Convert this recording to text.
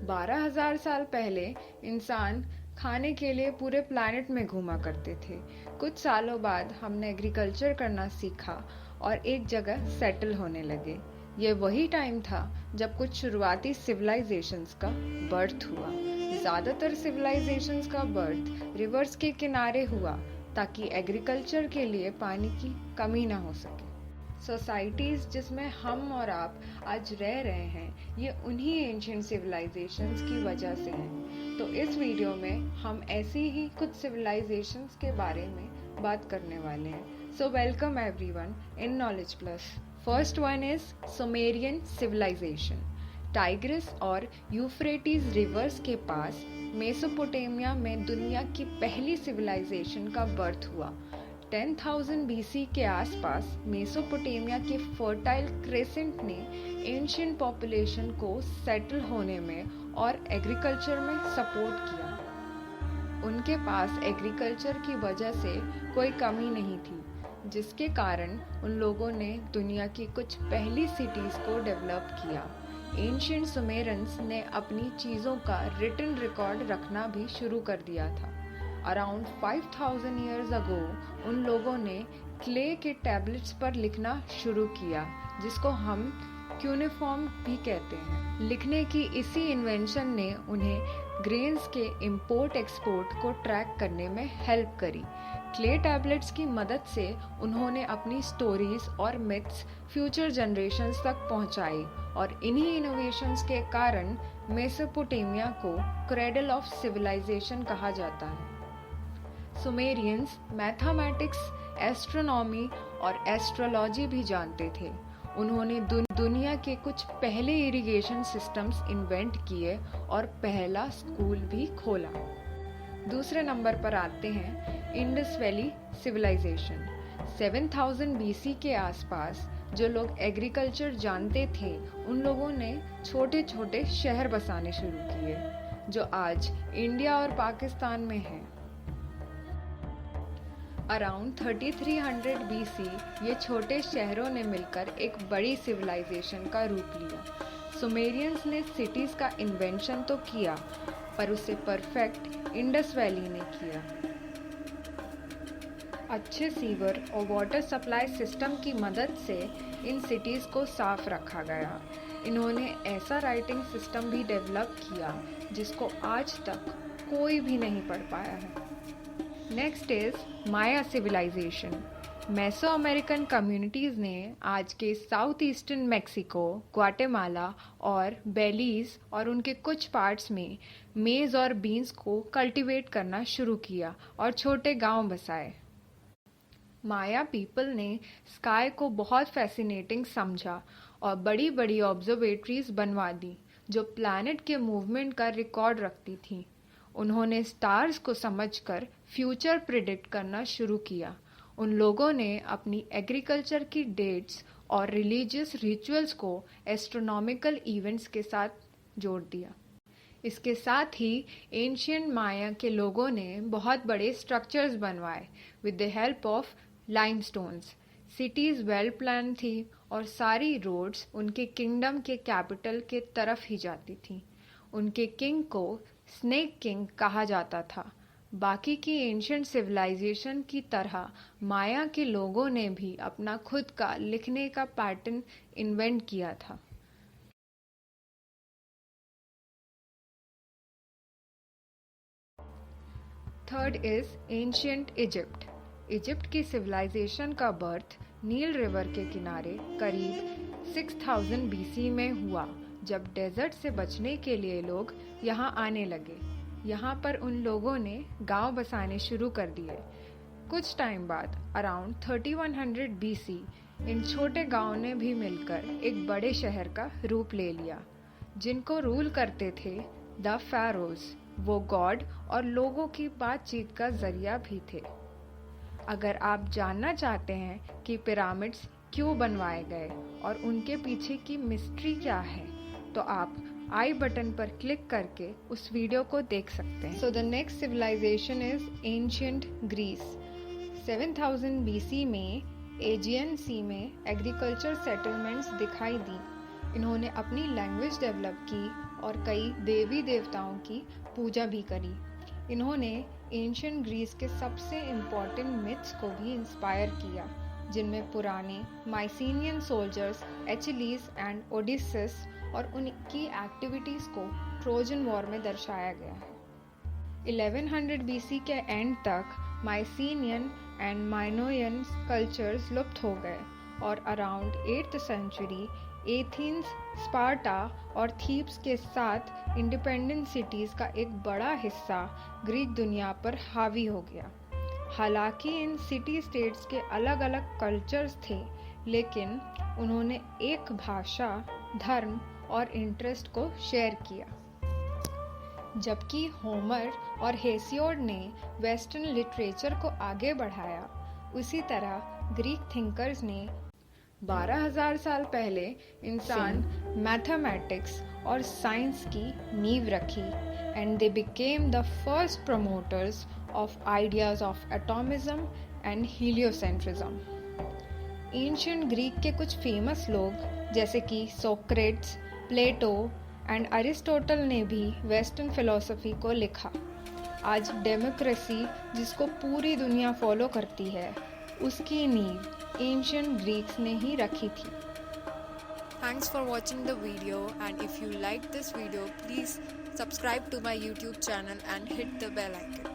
12,000 साल पहले इंसान खाने के लिए पूरे प्लैनेट में घूमा करते थे। कुछ सालों बाद हमने एग्रीकल्चर करना सीखा और एक जगह सेटल होने लगे। ये वही टाइम था जब कुछ शुरुआती सिविलाइजेशंस का बर्थ हुआ। ज़्यादातर सिविलाइजेशंस का बर्थ रिवर्स के किनारे हुआ ताकि एग्रीकल्चर के लिए पानी की कमी ना हो सके। सोसाइटीज़ जिसमें हम और आप आज रह रहे हैं, ये उन्हीं एंशिएंट सिविलाइजेशंस की वजह से हैं। तो इस वीडियो में हम ऐसी ही कुछ सिविलाइजेशंस के बारे में बात करने वाले हैं। So welcome everyone in knowledge plus. First one is Sumerian civilization. Tigris और यूफ्रेटिस रिवर्स के पास मेसोपोटामिया में दुनिया की पहली सिविलाइजेशन का बर्थ हुआ। 10,000 BC के आसपास मेसोपोटामिया के फर्टाइल क्रेसेंट ने एंशिएंट पॉपुलेशन को सेटल होने में और एग्रीकल्चर में सपोर्ट किया। उनके पास एग्रीकल्चर की वजह से कोई कमी नहीं थी, जिसके कारण उन लोगों ने दुनिया की कुछ पहली सिटीज़ को डेवलप किया। एंशिएंट सुमेरियंस ने अपनी चीज़ों का रिटन रिकॉर्ड रखना भी शुरू कर दिया था। अराउंड 5,000 ईयर्स अगो उन लोगों ने क्ले के टैबलेट्स पर लिखना शुरू किया, जिसको हम क्यूनिफॉर्म भी कहते हैं। लिखने की इसी इन्वेंशन ने उन्हें ग्रेन्स के इंपोर्ट एक्सपोर्ट को ट्रैक करने में हेल्प करी। क्ले टैबलेट्स की मदद से उन्होंने अपनी स्टोरीज और मिथ्स फ्यूचर जनरेशन्स तक पहुंचाई और इन्हीं इनोवेशंस के कारण मेसोपोटामिया को क्रेडल ऑफ सिविलाइजेशन कहा जाता है। सुमेरियंस मैथमेटिक्स, एस्ट्रोनॉमी और एस्ट्रोलॉजी भी जानते थे। उन्होंने दुनिया के कुछ पहले इरिगेशन सिस्टम्स इन्वेंट किए और पहला स्कूल भी खोला। दूसरे नंबर पर आते हैं इंडस वैली सिविलाइजेशन। 7,000 BC के आसपास जो लोग एग्रीकल्चर जानते थे, उन लोगों ने छोटे छोटे शहर बसाने शुरू किए, जो आज इंडिया और पाकिस्तान में हैं। अराउंड 3300 BC ये छोटे शहरों ने मिलकर एक बड़ी सिविलाइजेशन का रूप लिया। सुमेरियंस ने सिटीज़ का इन्वेंशन तो किया, पर उसे परफेक्ट इंडस वैली ने किया। अच्छे सीवर और वाटर सप्लाई सिस्टम की मदद से इन सिटीज़ को साफ रखा गया। इन्होंने ऐसा राइटिंग सिस्टम भी डेवलप किया जिसको आज तक कोई भी नहीं पढ़ पाया है। Next is Maya civilization. Meso American communities ने आज के साउथ ईस्टर्न मेक्सिको, ग्वाटेमाला और बेलीज और उनके कुछ पार्ट्स में मेज़ और बीन्स को कल्टीवेट करना शुरू किया और छोटे गांव बसाए। माया पीपल ने स्काई को बहुत फैसिनेटिंग समझा और बड़ी बड़ी ऑब्जर्वेटरीज बनवा दी जो प्लैनेट के मूवमेंट का रिकॉर्ड रखती थीं। उन्होंने स्टार्स को समझकर फ्यूचर प्रिडिक्ट करना शुरू किया। उन लोगों ने अपनी एग्रीकल्चर की डेट्स और रिलीजियस रिचुअल्स को एस्ट्रोनॉमिकल इवेंट्स के साथ जोड़ दिया। इसके साथ ही एंशिएंट माया के लोगों ने बहुत बड़े स्ट्रक्चर्स बनवाए with the help of limestones. Cities well plan थी और सारी रोड्स उनके किंगडम के कैपिटल के तरफ ही जाती थीं। उनके किंग को स्नेक किंग कहा जाता था। बाकी की एंशिएंट सिविलाइजेशन की तरह माया के लोगों ने भी अपना खुद का लिखने का पैटर्न इन्वेंट किया था। Third is ancient Egypt. Egypt की सिविलाइजेशन का बर्थ नील रिवर के किनारे करीब 6,000 BC में हुआ, जब डेजर्ट से बचने के लिए लोग यहाँ आने लगे। यहाँ पर उन लोगों ने गांव बसाने शुरू कर दिए। कुछ टाइम बाद अराउंड 3100 BC इन छोटे गांव ने भी मिलकर एक बड़े शहर का रूप ले लिया, जिनको रूल करते थे द pharaohs। वो गॉड और लोगों की बातचीत का जरिया भी थे। अगर आप जानना चाहते हैं कि पिरामिड्स क्यों बनवाए गए और उनके पीछे की मिस्ट्री क्या है, तो आप आई बटन पर क्लिक करके उस वीडियो को देख सकते हैं। So the next civilization is ancient Greece. 7,000 BC में एजियन सी में एग्रीकल्चर सेटलमेंट्स दिखाई दी। इन्होंने अपनी लैंग्वेज डेवलप की और कई देवी देवताओं की पूजा भी करी। इन्होंने एंशियंट ग्रीस के सबसे इम्पोर्टेंट मिथ्स को भी इंस्पायर किया, जिनमें पुराने माइसीनियन सोल्जर्स एचिलीज एंड ओडिसस और उनकी एक्टिविटीज़ को ट्रोजन वॉर में दर्शाया गया है। 1100 बीसी के एंड तक माइसीनियन एंड माइनोयन कल्चर्स लुप्त हो गए और around 8th century Athens, Sparta और थीब्स के साथ इंडिपेंडेंट सिटीज़ का एक बड़ा हिस्सा ग्रीक दुनिया पर हावी हो गया। हालांकि इन सिटी स्टेट्स के अलग अलग कल्चर्स थे, लेकिन उन्होंने एक भाषा, धर्म और इंटरेस्ट को शेयर किया। जबकि होमर और हेसियोड ने वेस्टर्न लिटरेचर को आगे बढ़ाया, उसी तरह ग्रीक थिंकर्स ने 12,000 साल पहले इंसान मैथमेटिक्स और साइंस की नींव रखी and they became the first promoters of ideas of atomism and heliocentrism. Ancient Greek के कुछ फेमस लोग जैसे कि सोक्रेट्स, प्लेटो एंड अरिस्टोटल ने भी वेस्टर्न फिलॉसफी को लिखा। आज डेमोक्रेसी जिसको पूरी दुनिया फॉलो करती है, उसकी नींव एंशिएंट ग्रीक्स ने ही रखी थी। Thanks for watching the video, and if you liked this video, please subscribe to my YouTube channel and hit the bell icon.